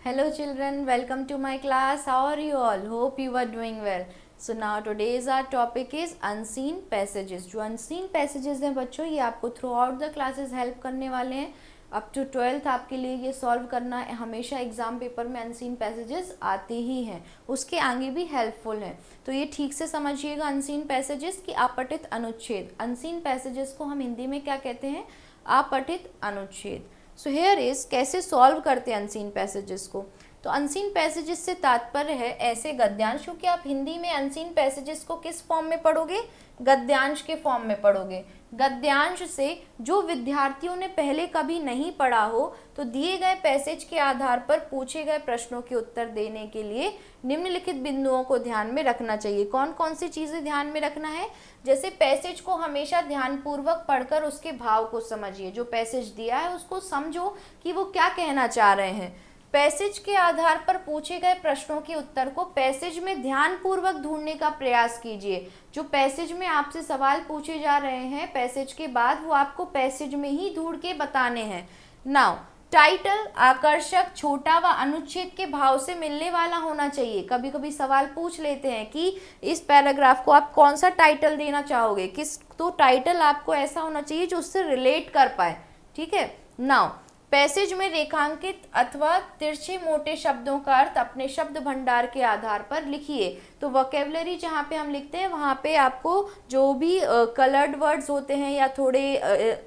Hello children, welcome to my class. How are you all? Hope you are doing well. So now today's our topic is unseen passages. जो unseen passages हैं बच्चों, ये आपको through out the classes help करने वाले हैं. Up to 12th आपके लिए ये सॉल्व करना हमेशा एग्जाम पेपर में अनसीन पैसेजेस आते ही हैं, उसके आगे भी हेल्पफुल हैं. तो ये ठीक से समझिएगा अनसीन पैसेजेस की अपठित अनुच्छेद. अनसीन पैसेजेस को हम हिंदी में क्या कहते हैं? अपठित अनुच्छेद. सो हेयर इज कैसे सॉल्व करते हैं अनसीन पैसेजेस को. तो अनसीन पैसेजेस से तात्पर्य है ऐसे गद्यांश, क्योंकि आप हिंदी में अनसीन पैसेजेस को किस फॉर्म में पढ़ोगे? गद्यांश के फॉर्म में पढ़ोगे. गद्यांश से जो विद्यार्थियों ने पहले कभी नहीं पढ़ा हो तो दिए गए पैसेज के आधार पर पूछे गए प्रश्नों के उत्तर देने के लिए निम्नलिखित बिंदुओं को ध्यान में रखना चाहिए. कौन कौन सी चीज़ें ध्यान में रखना है? जैसे पैसेज को हमेशा ध्यानपूर्वक पढ़कर उसके भाव को समझिए. जो पैसेज दिया है उसको समझो कि वो क्या कहना चाह रहे हैं. पैसेज के आधार पर पूछे गए प्रश्नों के उत्तर को पैसेज में ध्यानपूर्वक ढूंढने का प्रयास कीजिए. जो पैसेज में आपसे सवाल पूछे जा रहे हैं पैसेज के बाद, वो आपको पैसेज में ही ढूंढ के बताने हैं. नाउ टाइटल आकर्षक, छोटा व अनुच्छेद के भाव से मिलने वाला होना चाहिए. कभी कभी सवाल पूछ लेते हैं कि इस पैराग्राफ को आप कौन सा टाइटल देना चाहोगे, किस, तो टाइटल आपको ऐसा होना चाहिए जो उससे रिलेट कर पाए. ठीक है. नाउ पैसेज में रेखांकित अथवा तिरछे मोटे शब्दों का अर्थ अपने शब्द भंडार के आधार पर लिखिए. तो वोकेबलरी जहाँ पे हम लिखते हैं वहाँ पे आपको जो भी कलर्ड वर्ड्स होते हैं या थोड़े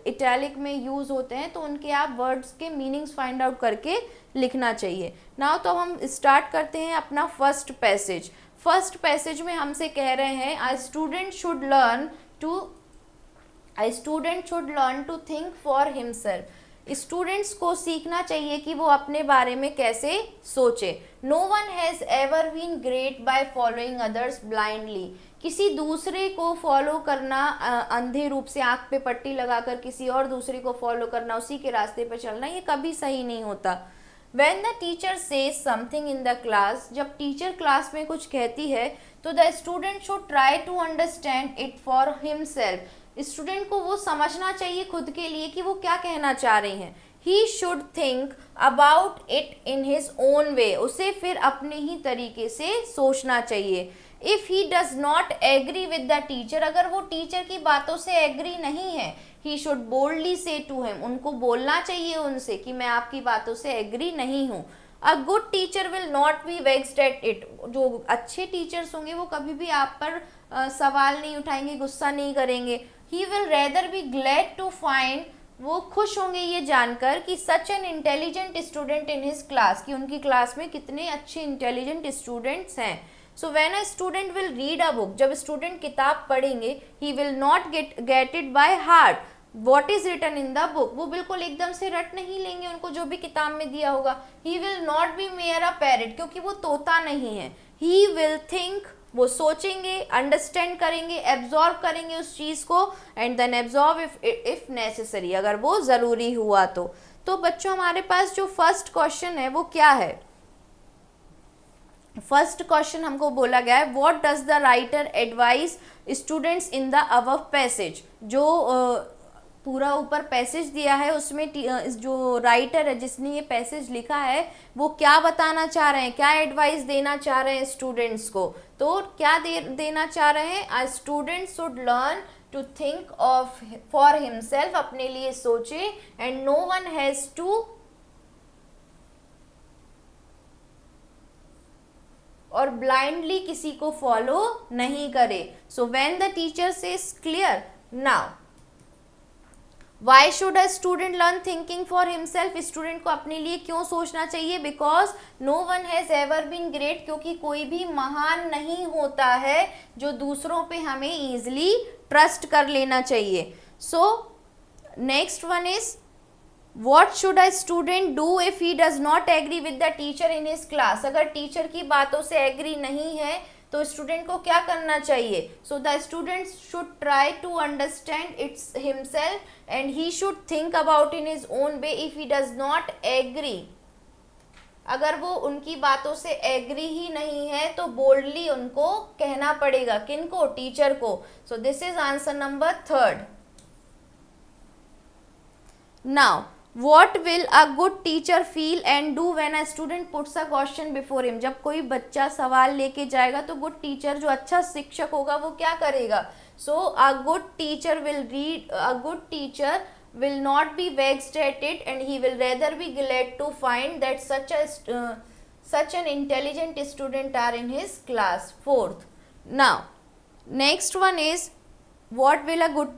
इटैलिक में यूज़ होते हैं तो उनके आप वर्ड्स के मीनिंग्स फाइंड आउट करके लिखना चाहिए. नाउ तो हम स्टार्ट करते हैं अपना फर्स्ट पैसेज. फर्स्ट पैसेज में हमसे कह रहे हैं a student should learn to think for himself. Students को सीखना चाहिए कि वो अपने बारे में कैसे सोचे. No one has ever been great by following others blindly. किसी दूसरे को फॉलो करना, अंधे रूप से आंख पे पट्टी लगाकर किसी और दूसरे को फॉलो करना, उसी के रास्ते पर चलना, ये कभी सही नहीं होता. When the teacher says something in the class, जब टीचर क्लास में कुछ कहती है तो the student should try to understand it for himself. Student को वो समझना चाहिए खुद के लिए कि वो क्या कहना चाह रही हैं. He should think about it in his own way. उसे फिर अपने ही तरीके से सोचना चाहिए. If he does not agree with the teacher, अगर वो टीचर की बातों से एग्री नहीं है, he should boldly say to him, उनको बोलना चाहिए उनसे कि मैं आपकी बातों से एग्री नहीं हूँ. अ good teacher will not be vexed at it. जो अच्छे टीचर्स होंगे वो कभी भी आप पर सवाल नहीं उठाएंगे, गुस्सा नहीं करेंगे. He will rather be glad to find, वो खुश होंगे ये जानकर कि such an intelligent student in his class, कि उनकी क्लास में कितने अच्छे इंटेलिजेंट स्टूडेंट्स हैं. So when a student will read a book, जब स्टूडेंट किताब पढ़ेंगे, he will not get it by heart what is written in the book. वो बिल्कुल एकदम से रट नहीं लेंगे उनको जो भी किताब में दिया होगा. ही will not be mayor a parrot, क्योंकि वो तोता नहीं है. ही विल थिंक, वो सोचेंगे, अंडरस्टैंड करेंगे, एब्जॉर्व करेंगे उस चीज़ को, and then absorb if necessary, अगर वो ज़रूरी हुआ तो. तो बच्चों हमारे पास जो फर्स्ट क्वेश्चन है वो क्या है? फर्स्ट क्वेश्चन हमको बोला गया है what does the writer advice students in the above passage. जो पूरा ऊपर पैसेज दिया है उसमें जो राइटर है जिसने ये पैसेज लिखा है वो क्या बताना चाह रहे हैं, क्या एडवाइस देना चाह रहे हैं स्टूडेंट्स को. तो क्या देना चाह रहे हैं? A student should learn to think of for himself, अपने लिए सोचे, and no one has to, और ब्लाइंडली किसी को फॉलो नहीं करे. So when the teacher says clear. Now why should a student learn thinking for himself. Student को अपने लिए क्यों सोचना चाहिए? Because no one has ever been great, क्योंकि कोई भी महान नहीं होता है जो दूसरों पे हमें ईजिली ट्रस्ट कर लेना चाहिए. So next one is what should a student do if he does not agree with the teacher in his class. अगर टीचर की बातों से एग्री नहीं है तो स्टूडेंट को क्या करना चाहिए? So the student should try to understand its himself and he should think about in his own way. If he does not agree, अगर वो उनकी बातों से एग्री ही नहीं है तो बोल्डली उनको कहना पड़ेगा. किनको? टीचर को. So this is answer number 3. Now what will a good teacher feel and do when a student puts a question before him, जब कोई बच्चा सवाल लेके जाएगा तो गुड टीचर, जो अच्छा शिक्षक होगा, वो क्या करेगा? So a good teacher will read, a good teacher will not be vexed at it and he will rather be glad to find that such an intelligent student are in his class. Fourth, now next one is what will a good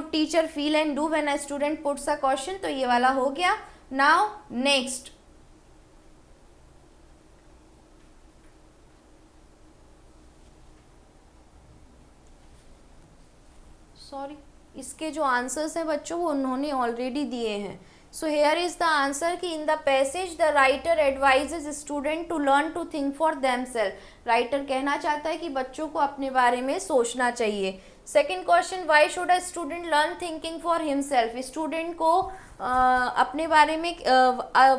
teacher feel and do when a student puts a question, तो ये वाला हो गया. Now next, sorry, इसके जो answers हैं बच्चों वो उन्होंने ऑलरेडी दिए हैं. So here is the answer कि in the passage the writer advises student to learn to think for themselves. Writer कहना चाहता है कि बच्चों को अपने बारे में सोचना चाहिए. Second question, why should a student learn thinking for himself. Student को अपने बारे में,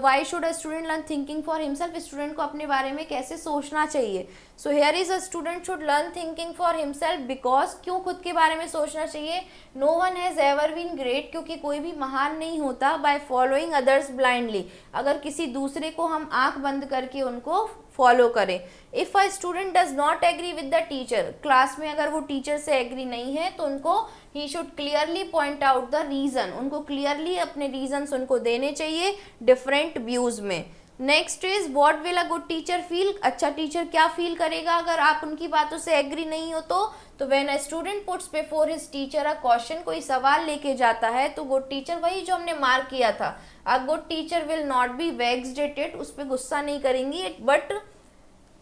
why should a student learn thinking for himself, student को अपने बारे में कैसे सोचना चाहिए. So here is a student should learn thinking for himself because, क्यों खुद के बारे में सोचना चाहिए? No one has ever been great, क्योंकि कोई भी महान नहीं होता बाय फॉलोइंग अदर्स ब्लाइंडली, अगर किसी दूसरे को हम आंख बंद करके उनको फॉलो करें. If a student does not agree with the teacher, class में अगर वो टीचर से एग्री नहीं है तो उनको he should clearly point out the reason, उनको क्लियरली अपने रीजंस उनको देने चाहिए डिफरेंट व्यूज़ में. Next is what will a good teacher feel. अच्छा टीचर क्या फील करेगा अगर आप उनकी बातों से एग्री नहीं हो तो when a student puts before his teacher a question, कोई सवाल लेके जाता है तो गुड टीचर, वही जो हमने मार्क किया था, अ good teacher will not be vexed at it, उस पर गुस्सा नहीं करेंगी, बट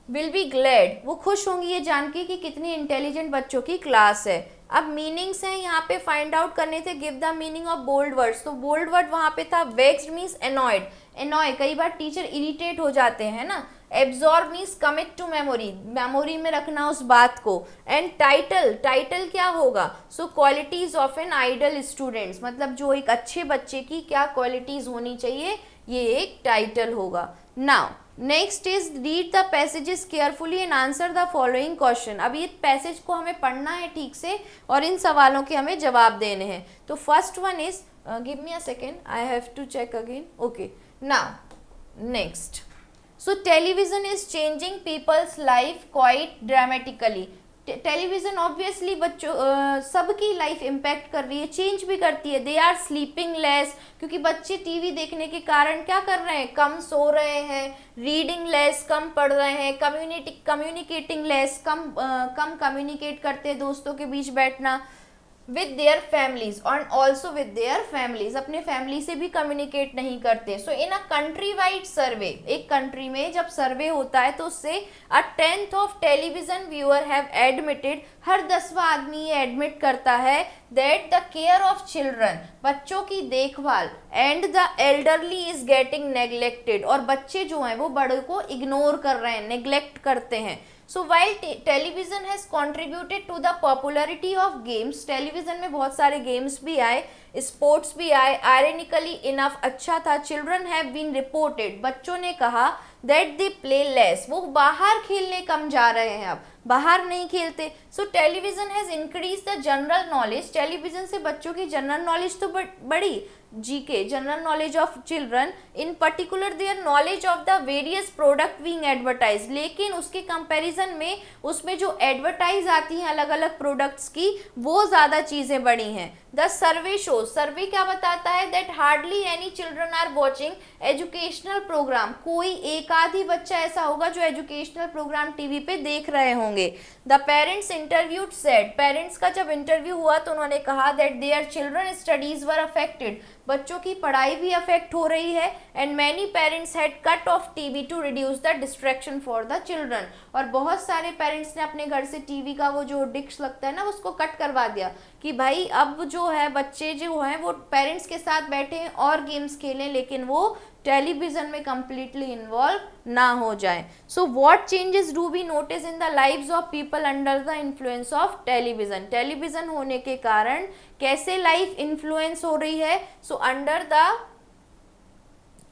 विल बी ग्लैड, वो खुश होंगी ये जान के कि कितनी इंटेलिजेंट बच्चों की क्लास है. अब मीनिंग्स हैं यहाँ पे, फाइंड आउट करने थे. Give the meaning of bold words, तो बोल्ड वर्ड वहाँ पे था वेक्स्ड मीन्स एनॉयड, एनॉय कई बार टीचर इरिटेट हो जाते हैं ना. Absorb means commit to memory, memory में रखना उस बात को. एंड टाइटल, टाइटल क्या होगा? So qualities of an ideal students, मतलब जो एक अच्छे बच्चे की क्या क्वालिटीज होनी चाहिए, ये एक टाइटल होगा. Now next is read the passages carefully and answer the following question. अब ये पैसेज को हमें पढ़ना है ठीक से और इन सवालों के हमें जवाब देने हैं. तो first one is, give me a second, I have to check again. Okay, now next, so television is changing people's life quite dramatically. Television obviously बच्चों सबकी लाइफ इम्पैक्ट कर रही है, चेंज भी करती है. दे आर स्लीपिंग लेस, क्योंकि बच्चे टीवी देखने के कारण क्या कर रहे हैं, कम सो रहे हैं. रीडिंग लेस, कम पढ़ रहे हैं. कम्युनिकेटिंग लेस, कम कम्युनिकेट करते हैं, दोस्तों के बीच बैठना. विद देयर फैमिलीज और ऑल्सो विद देयर फैमिलीज, अपने फैमिली से भी कम्युनिकेट नहीं करते. सो इन अ कंट्री वाइड सर्वे, एक कंट्री में जब सर्वे होता है तो उससे 1/10 of television viewer have admitted, हर 10वां आदमी ये एडमिट करता है that the care of children, बच्चों की देखभाल, and the elderly is getting neglected, और बच्चे जो हैं वो बड़ों को इग्नोर कर रहे हैं, नेग्लेक्ट करते हैं. So while television has contributed to the popularity of games, television में बहुत सारे गेम्स भी आए, स्पोर्ट्स भी आए. आयरनिकली इनफ, अच्छा था, चिल्ड्रन हैव बीन रिपोर्टेड, बच्चों ने कहा दैट दे प्ले लेस, वो बाहर खेलने कम जा रहे हैं, अब बाहर नहीं खेलते. So television has increase the general knowledge, television से बच्चों की जनरल नॉलेज तो बढ़ी, GK general knowledge of children, in particular their knowledge of the various product being advertise, लेकिन उसके कंपैरिजन में उसमें जो एडवर्टाइज आती हैं अलग अलग प्रोडक्ट्स की, वो ज़्यादा चीज़ें बढ़ी हैं. द सर्वे शो, सर्वे क्या बताता है that hardly any children are watching educational program, कोई एक आध ही बच्चा ऐसा होगा जो एजुकेशनल प्रोग्राम टीवी पे देख रहे होंगे. The parents interviewed said, parents का जब इंटरव्यू हुआ तो उन्होंने कहा that their children studies were affected, बच्चों की पढ़ाई भी अफेक्ट हो रही है. And many parents had cut off TV to reduce the distraction for the children, और बहुत सारे पेरेंट्स ने अपने घर से टीवी का वो जो डिश लगता है ना उसको कट करवा दिया कि भाई अब जो है बच्चे जो हैं वो पेरेंट्स के साथ बैठे हैं और गेम्स खेलें, लेकिन वो टेलीविज़न में कम्प्लीटली इन्वॉल्व ना हो जाए. So what changes do we notice in the lives of people under the influence of television, television होने के कारण कैसे लाइफ इन्फ्लुएंस हो रही है. So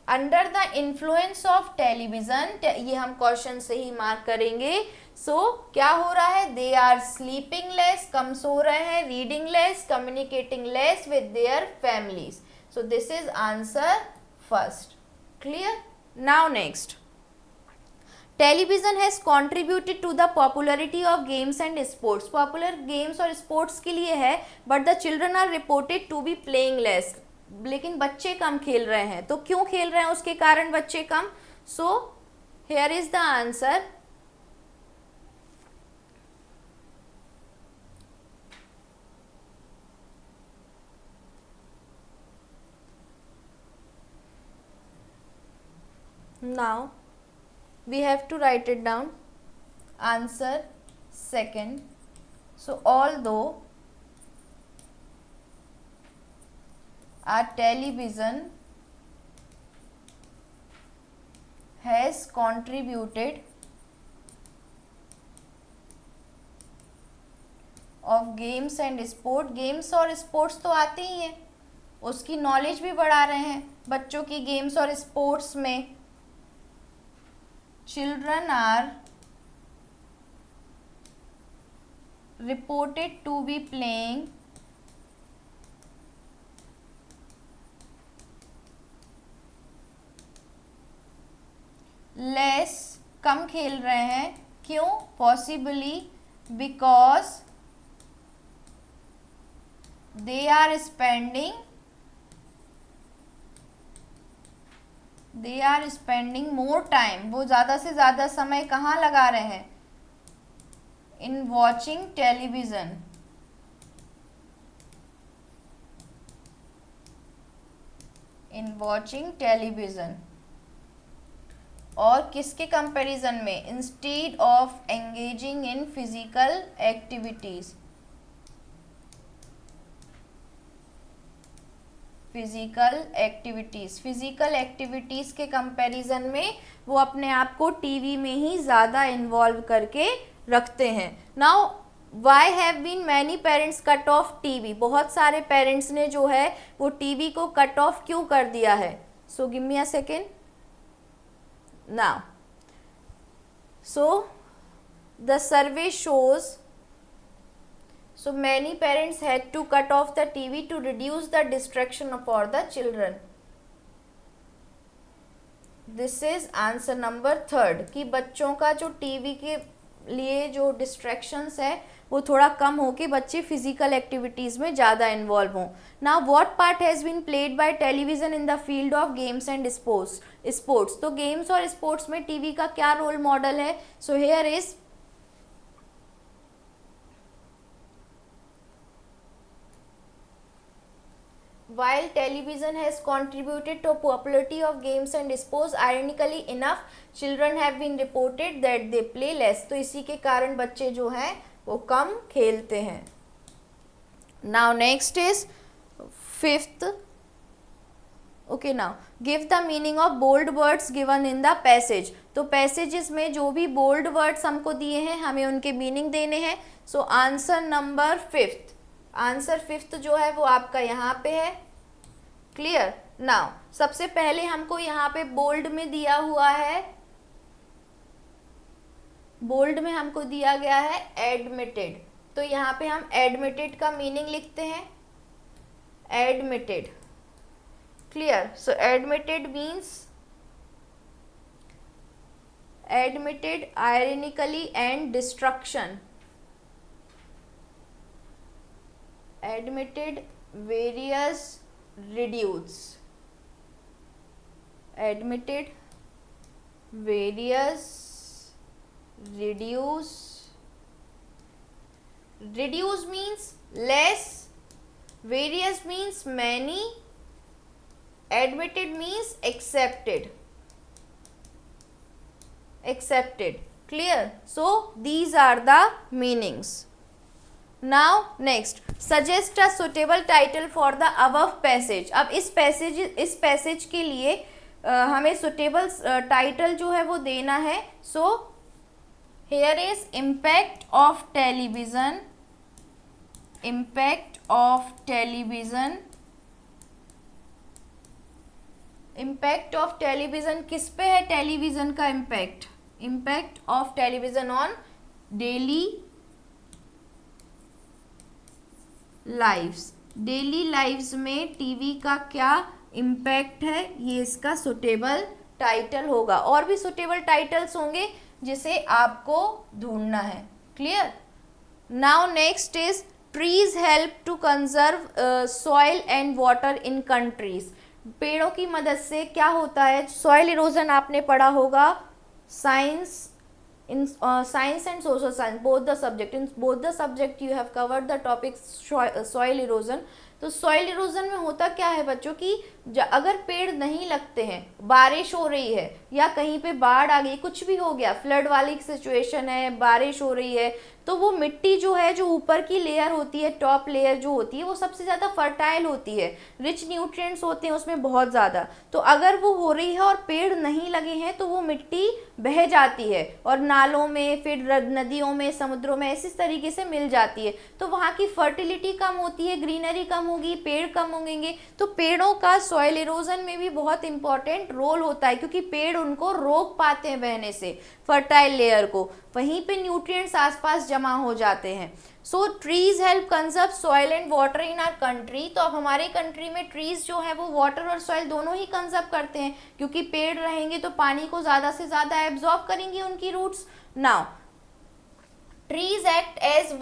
under the influence of television, ये हम क्वेश्चन से ही मार्क करेंगे. सो क्या हो रहा है, दे आर स्लीपिंग लेस, कम सो रहे हैं, reading less, communicating less with their families. So this is answer first. Clear? Now next. Television has contributed to the popularity of games and sports. Popular games और sports के लिए है, but the children are reported to be playing less. लेकिन बच्चे कम खेल रहे हैं. तो क्यों खेल रहे हैं, उसके कारण बच्चे कम. So here is the answer. Now we have to write it down. Answer second. So although our television has contributed of games and sport. Games और स्पोर्ट्स तो आते ही हैं, उसकी नॉलेज भी बढ़ा रहे हैं बच्चों की गेम्स और स्पोर्ट्स में. Children are reported to be playing less, कम खेल रहे हैं. क्यों? Possibly because they are spending more time. वो ज़्यादा से ज़्यादा समय कहाँ लगा रहे हैं? In watching television. In watching television. और किसके कंपैरिजन में? Instead of engaging in physical activities. Physical activities के कंपैरिजन में वो अपने आप को टीवी में ही ज़्यादा इन्वॉल्व करके रखते हैं. Now why have been many parents cut off TV. बहुत सारे पेरेंट्स ने जो है वो टीवी को कट ऑफ क्यों कर दिया है? सो give me a second. Now so the survey shows. So many parents had to cut off the TV to reduce the distraction for the children. This is answer number third. कि बच्चों का जो TV के लिए जो distractions है वो थोड़ा कम हो के बच्चे फिजिकल एक्टिविटीज़ में ज़्यादा इन्वॉल्व हों. Now what part has been played by television in the field of games and sports. तो गेम्स और स्पोर्ट्स में टीवी का क्या रोल मॉडल है? So here is while television has contributed to popularity of games and sports, ironically enough children have been reported that they play less. तो इसी के कारण बच्चे जो हैं वो कम खेलते हैं. Now next is fifth. Okay, now give the meaning of bold words given in the passage. तो passages में जो भी bold words हमको दिए हैं हमें उनके मीनिंग देने हैं. So answer number fifth. Answer fifth जो है वो आपका यहाँ पे है. क्लियर? नाउ सबसे पहले हमको यहाँ पे बोल्ड में दिया हुआ है, बोल्ड में हमको दिया गया है एडमिटेड. तो यहाँ पे हम एडमिटेड का मीनिंग लिखते हैं. Admitted. Clear? So admitted means admitted ironically and destruction. Admitted various reduce. Admitted various reduce. Reduce means less, various means many, admitted means accepted. Accepted. Clear? So these are the meanings. Now next, suggest a suitable title for the above passage. अब इस passage के लिए हमें suitable title जो है वो देना है. So here is impact of television. Impact of television. Impact of television किस पे है? टेलीविज़न का impact. Impact of television on daily lives. Daily lives में टीवी का क्या इम्पैक्ट है, ये इसका सुटेबल टाइटल होगा। और भी सुटेबल टाइटल्स होंगे जिसे आपको ढूंढना है। Clear? Now next is trees help to conserve soil and water in countries. पेड़ों की मदद से क्या होता है? सॉइल इरोजन आपने पढ़ा होगा, science in science and social science, both the subject, in both the subject you have covered the topic soil erosion। तो सॉइल इरोजन में होता क्या है बच्चों की, अगर पेड़ नहीं लगते हैं, बारिश हो रही है या कहीं पे बाढ़ आ गई, कुछ भी हो गया, फ्लड वाली सिचुएशन है, बारिश हो रही है, तो वो मिट्टी जो है, जो ऊपर की लेयर होती है, टॉप लेयर जो होती है, वो सबसे ज़्यादा फर्टाइल होती है, रिच न्यूट्रिएंट्स होते हैं उसमें बहुत ज़्यादा। तो अगर वो हो रही है और पेड़ नहीं लगे हैं तो वो मिट्टी बह जाती है और नालों में, फिर नदियों में, समुद्रों में ऐसी तरीके से मिल जाती है। तो वहाँ की फर्टिलिटी कम होती है, ग्रीनरी कम होगी, पेड़ कम होंगे। तो पेड़ों का सॉइल इरोजन में भी बहुत इंपॉर्टेंट रोल होता है, क्योंकि पेड़ उनको रोक पाते हैं बहने से, फर्टाइल लेयर को, वहीं पे न्यूट्रिएंट्स आसपास जमा हो जाते हैं। So trees help conserve soil and water in our country. तो अब हमारे कंट्री में ट्रीज जो है वो वाटर और सॉइल दोनों ही कंजर्व करते हैं, क्योंकि पेड़ रहेंगे तो पानी को ज़्यादा से ज़्यादा एब्जॉर्ब करेंगी उनकी roots. Now trees act as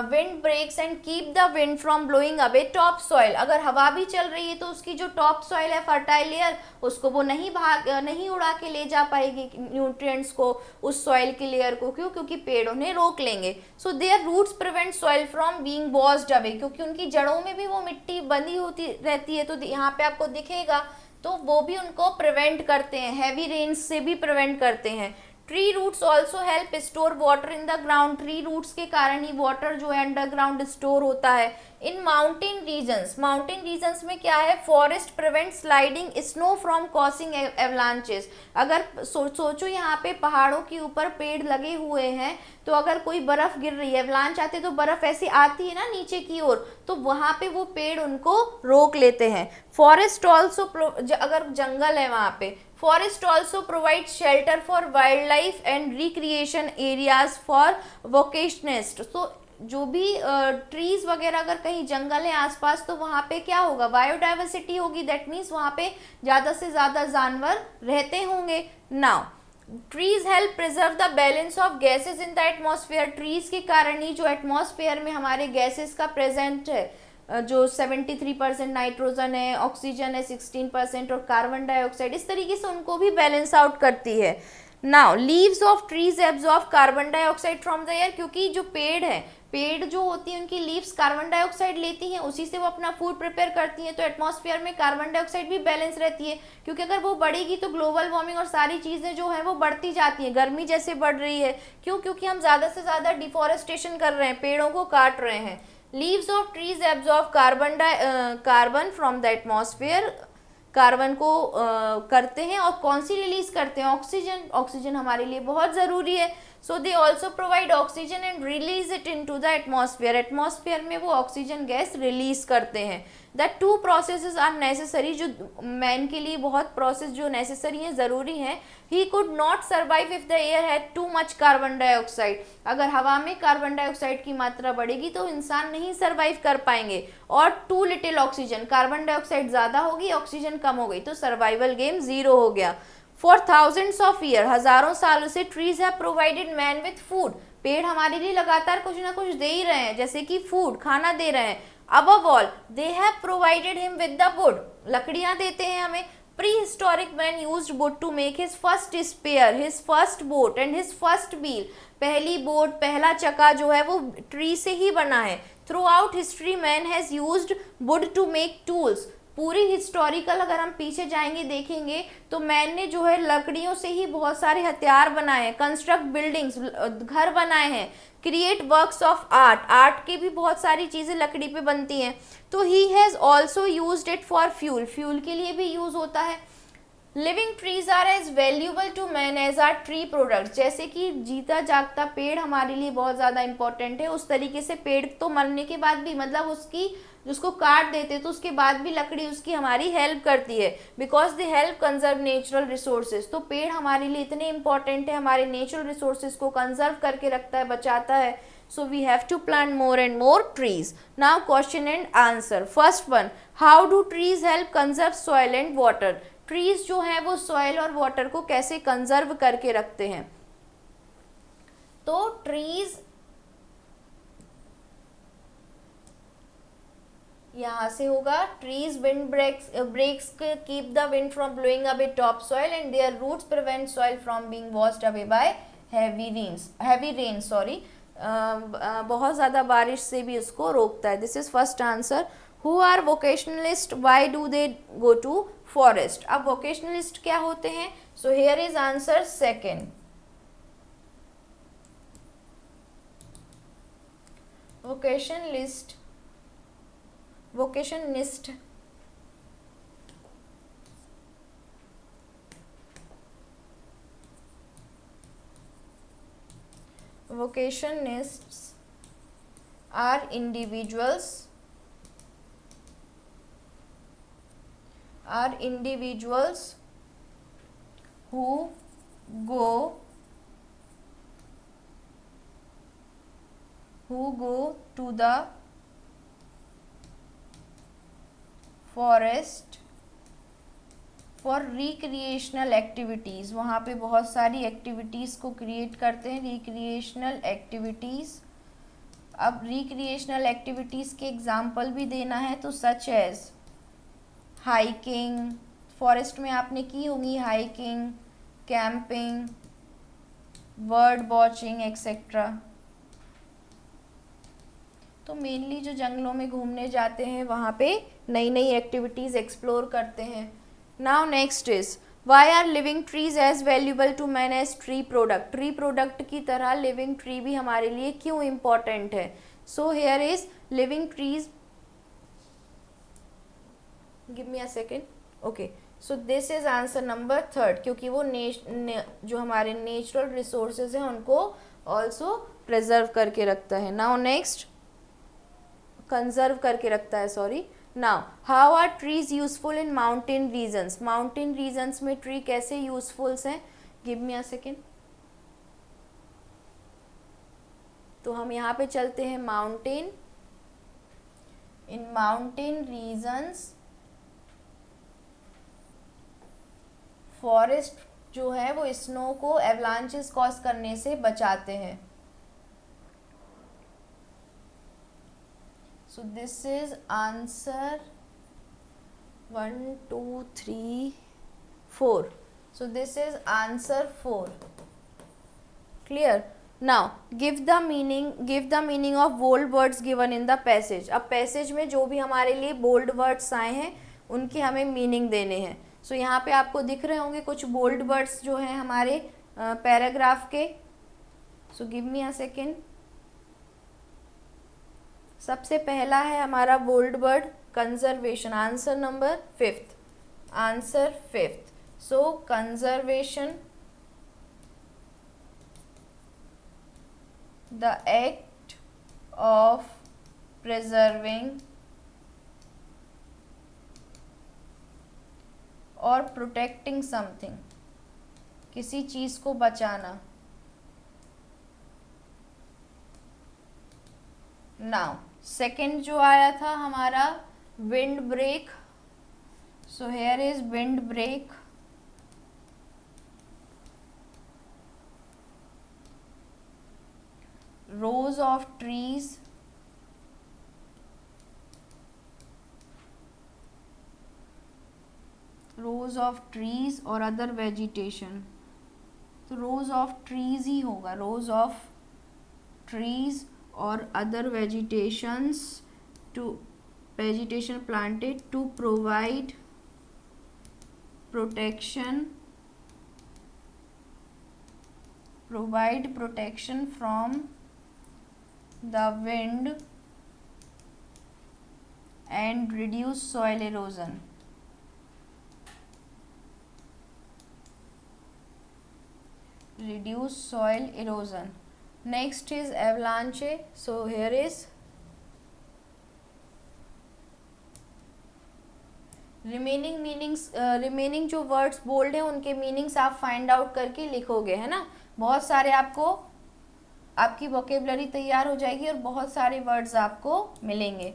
wind breaks and keep the wind from blowing away top soil. अगर हवा भी चल रही है तो उसकी जो टॉप सॉइल है, फर्टाइल लेयर, उसको वो नहीं उड़ा के ले जा पाएगी न्यूट्रिएंट्स को, उस सॉइल की लेयर को। क्यों? क्योंकि पेड़ उन्हें रोक लेंगे। So their roots prevent soil from being washed away, क्योंकि उनकी जड़ों में भी वो मिट्टी बंधी होती रहती है। तो यहाँ पे आपको दिखेगा, तो वो भी उनको प्रिवेंट करते हैं, हैवी रेन्स से भी प्रिवेंट करते हैं। Tree roots also help store water in the ground. Tree roots के कारण ही वाटर जो है अंडरग्राउंड स्टोर होता है। इन माउंटेन रीजन्स में क्या है? Forest prevent sliding snow from causing avalanches. अगर सोचो यहाँ पे पहाड़ों के ऊपर पेड़ लगे हुए हैं, तो अगर कोई बर्फ गिर रही है, एवलांच आते तो बर्फ ऐसे आती है ना नीचे की ओर, तो वहाँ पे वो पेड़ उनको रोक लेते हैं। फॉरेस्ट ऑल्सो, अगर जंगल है वहाँ पे, forest also provide shelter for wild life and recreation areas for vacationists. तो जो भी ट्रीज वगैरह अगर कहीं जंगल है आसपास, तो वहाँ पे क्या होगा? बायोडाइवर्सिटी होगी। दैट मीन्स वहाँ पे ज़्यादा से ज़्यादा जानवर रहते होंगे। Now trees help preserve the balance of gases in the atmosphere. Trees के कारण ही जो एटमॉस्फेयर में हमारे गैसेस का प्रेजेंट है, जो 73% नाइट्रोजन है, ऑक्सीजन है 16% और कार्बन डाइऑक्साइड, इस तरीके से उनको भी बैलेंस आउट करती है। Now leaves of trees absorb carbon dioxide from the air. क्योंकि जो पेड़ जो होती है, उनकी लीव्स कार्बन डाइऑक्साइड लेती हैं, उसी से वो अपना फूड प्रिपेयर करती हैं। तो एटमॉस्फेयर में कार्बन डाइऑक्साइड भी बैलेंस रहती है, क्योंकि अगर वो बढ़ेगी तो ग्लोबल वार्मिंग और सारी चीज़ें जो है वो बढ़ती जाती हैं, गर्मी जैसे बढ़ रही है। क्यों? क्योंकि हम ज़्यादा से ज़्यादा डिफॉरेस्टेशन कर रहे हैं, पेड़ों को काट रहे हैं। Leaves of trees absorb carbon from the atmosphere. Carbon को करते हैं, और कौन सी रिलीज करते हैं? ऑक्सीजन हमारे लिए बहुत ज़रूरी है। So they also provide oxygen and release it into the atmosphere. Atmosphere में वो ऑक्सीजन गैस रिलीज करते हैं। The two processes are necessary. जो मैन के लिए बहुत प्रोसेस जो नेसेसरी हैं, ज़रूरी हैं। He could not survive if the air had too much carbon dioxide. अगर हवा में कार्बन डाइऑक्साइड की मात्रा बढ़ेगी तो इंसान नहीं सर्वाइव कर पाएंगे। और too little oxygen, carbon dioxide ज़्यादा होगी, ऑक्सीजन कम हो गई, तो सर्वाइवल गेम जीरो हो गया। फॉर थाउजेंड्स ऑफ ईयर, हजारों सालों से trees have provided man with food. पेड़ हमारे लिए लगातार कुछ ना कुछ दे ही रहे हैं, जैसे कि फूड, खाना दे रहे हैं। Above all, they have provided him with the wood. लकड़ियाँ देते हैं हमें। Prehistoric man used wood to make his first spear, his first boat and his first wheel. पहली बोट, पहला चक्का जो है वो ट्री से ही बना है। Throughout history, man has used wood to make tools. पूरी हिस्टोरिकल अगर हम पीछे जाएंगे देखेंगे तो मैन ने जो है लकड़ियों से ही बहुत सारे हथियार बनाए हैं, कंस्ट्रक्ट बिल्डिंग्स, घर बनाए हैं, क्रिएट वर्क्स ऑफ आर्ट की भी बहुत सारी चीज़ें लकड़ी पे बनती हैं। तो he has also used it for fuel के लिए भी यूज़ होता है। Living trees are as valuable to man as are tree product. जैसे कि जीता जागता पेड़ हमारे लिए बहुत ज़्यादा इंपॉर्टेंट है, उस तरीके से पेड़ तो मरने के बाद भी, मतलब उसकी, उसको काट देते तो उसके बाद भी लकड़ी उसकी हमारी हेल्प करती है, because they help conserve natural resources. तो पेड़ हमारे लिए इतने इंपॉर्टेंट है, हमारे नेचुरल रिसोर्सेज को कंजर्व करके रखता है, बचाता है। So we have to plant more and more trees. Now question and answer. First one, how do trees help conserve soil and water? Trees जो है वो soil और water को कैसे conserve करके रखते हैं? तो trees यहाँ से होगा, trees wind breaks keep the wind from blowing away topsoil and their roots prevent soil from being washed away by heavy rain sorry. बहुत ज़्यादा बारिश से भी उसको रोकता है। This is first answer. Who are vocationalist, why do they go to forest? अब vocationalist क्या होते हैं? So here is answer second. Vocationalist Vocationists are individuals who go to the forest for recreational activities. वहाँ पे बहुत सारी activities को create करते हैं, रिक्रिएशनल एक्टिविटीज़। अब रिक्रिएशनल एक्टिविटीज़ के एग्जाम्पल भी देना है, तो सच एज हाइकिंग, फॉरेस्ट में आपने की होंगी hiking, camping, bird watching etcetera. तो मेनली जो जंगलों में घूमने जाते हैं वहाँ पे नई नई एक्टिविटीज़ एक्सप्लोर करते हैं। Now next is, why are living trees as valuable to man as tree product? Tree product की तरह लिविंग ट्री भी हमारे लिए क्यों इम्पॉर्टेंट है? सो here is living trees, give me a second, okay. So this is answer number third, क्योंकि वो जो हमारे नेचुरल रिसोर्सेज हैं उनको ऑल्सो प्रिजर्व करके रखता है। नाउ नेक्स्ट, कंजर्व करके रखता है, sorry. Now how are trees useful in mountain regions? Mountain regions में ट्री कैसे यूजफुल्स हैं? Give me a second. तो हम यहाँ पे चलते हैं mountain. In mountain regions forest जो है वो स्नो को एवलांचेस कॉज करने से बचाते हैं। So this is answer 1, 2, 3, 4. So this is answer 4. Clear? Now give the meaning of bold words given in the passage. अब पैसेज में जो भी हमारे लिए बोल्ड वर्ड्स आए हैं उनके हमें मीनिंग देने हैं। सो यहाँ पे आपको दिख रहे होंगे कुछ बोल्ड वर्ड्स जो हैं हमारे पैराग्राफ के। So give me a second. सबसे पहला है हमारा bold word conservation, answer number fifth, answer fifth. So conservation, the act of preserving और प्रोटेक्टिंग समथिंग, किसी चीज को बचाना। नाउ सेकेंड जो आया था हमारा wind break. So here is wind break. Rows of trees, rows of trees और अदर वेजिटेशन। तो रोज ऑफ ट्रीज ही होगा, रोज ऑफ ट्रीज और other vegetations to vegetation planted to provide protection from the wind and reduce soil erosion. reduce soil erosion. Next is avalanche. So here is remaining meanings, remaining जो words bold हैं उनके meanings आप find out करके लिखोगे, है ना। बहुत सारे आपको, आपकी वोकेबलरी तैयार हो जाएगी और बहुत सारे वर्ड्स आपको मिलेंगे.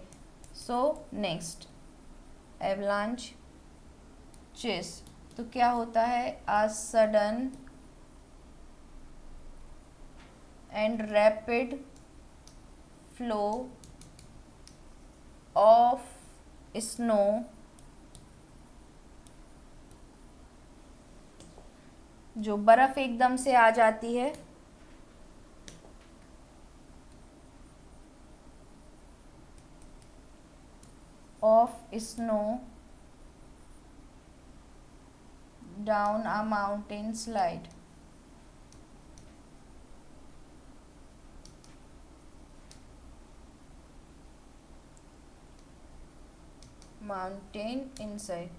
So next avalanche chase. तो क्या होता है, a sudden and rapid flow of snow जो बर्फ एकदम से आ जाती है of snow down a mountain slide. Mountain inside.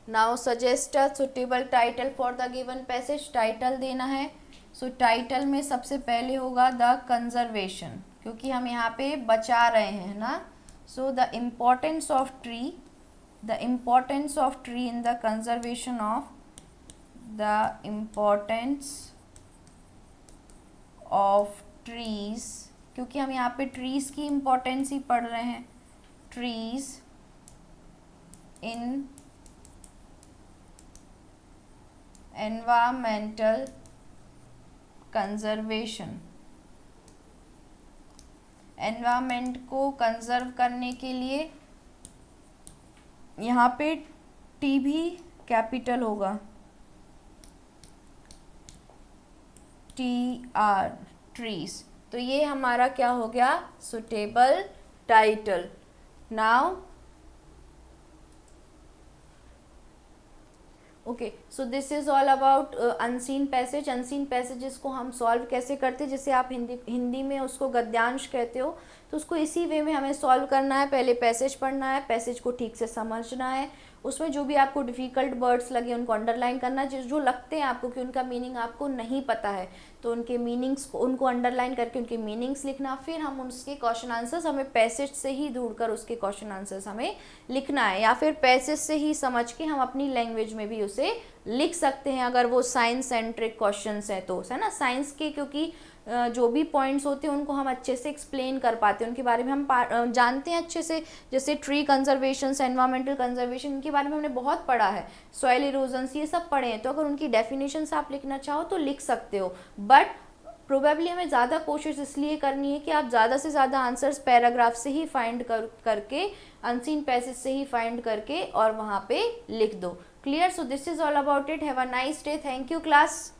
Now suggest a suitable title for the given passage. Title देना है. सो टाइटल में सबसे पहले होगा द कंजर्वेशन, क्योंकि हम यहाँ पे बचा रहे हैं ना. So the importance of tree, the importance of tree in the conservation of, the importance of trees, क्योंकि हम यहाँ पे ट्रीज की इम्पोर्टेंस ही पढ़ रहे हैं. Trees in environmental conservation. Environment को कंजर्व करने के लिए यहाँ पे टी भी कैपिटल होगा. TR trees. तो ये हमारा क्या हो गया, suitable title. Now okay, so this is all about unseen passage. Unseen passages को हम सॉल्व कैसे करते हैं, जैसे आप हिंदी में उसको गद्यांश कहते हो, तो उसको इसी वे में हमें सॉल्व करना है. पहले पैसेज पढ़ना है, पैसेज को ठीक से समझना है, उसमें जो भी आपको डिफ़िकल्ट वर्ड्स लगे उनको अंडरलाइन करना है. जो लगते हैं आपको कि उनका मीनिंग आपको नहीं पता है, तो उनके मीनिंग्स को, उनको अंडरलाइन करके उनके मीनिंग्स लिखना. फिर हम उसके क्वेश्चन आंसर्स, हमें पैसेज से ही ढूंढकर उसके क्वेश्चन आंसर्स हमें लिखना है, या फिर पैसेज से ही समझ के हम अपनी लैंग्वेज में भी उसे लिख सकते हैं अगर वो साइंस सेंट्रिक क्वेश्चंस हैं तो, है ना. साइंस के क्योंकि जो भी पॉइंट्स होते हैं उनको हम अच्छे से एक्सप्लेन कर पाते हैं, उनके बारे में हम जानते हैं अच्छे से. जैसे ट्री कंजर्वेशन, एनवायरमेंटल कंजर्वेशन, इनके बारे में हमने बहुत पढ़ा है. सॉइल इरोजन्स, ये सब पढ़े हैं. तो अगर उनकी डेफिनेशंस आप लिखना चाहो तो लिख सकते हो. बट प्रोबेबली हमें ज़्यादा कोशिश इसलिए करनी है कि आप ज़्यादा से ज़्यादा आंसर्स पैराग्राफ से ही फाइंड करके, अनसीन पैसेज से ही फाइंड करके और वहाँ पे लिख दो. Clear. So this is all about it. Have a nice day. Thank you class.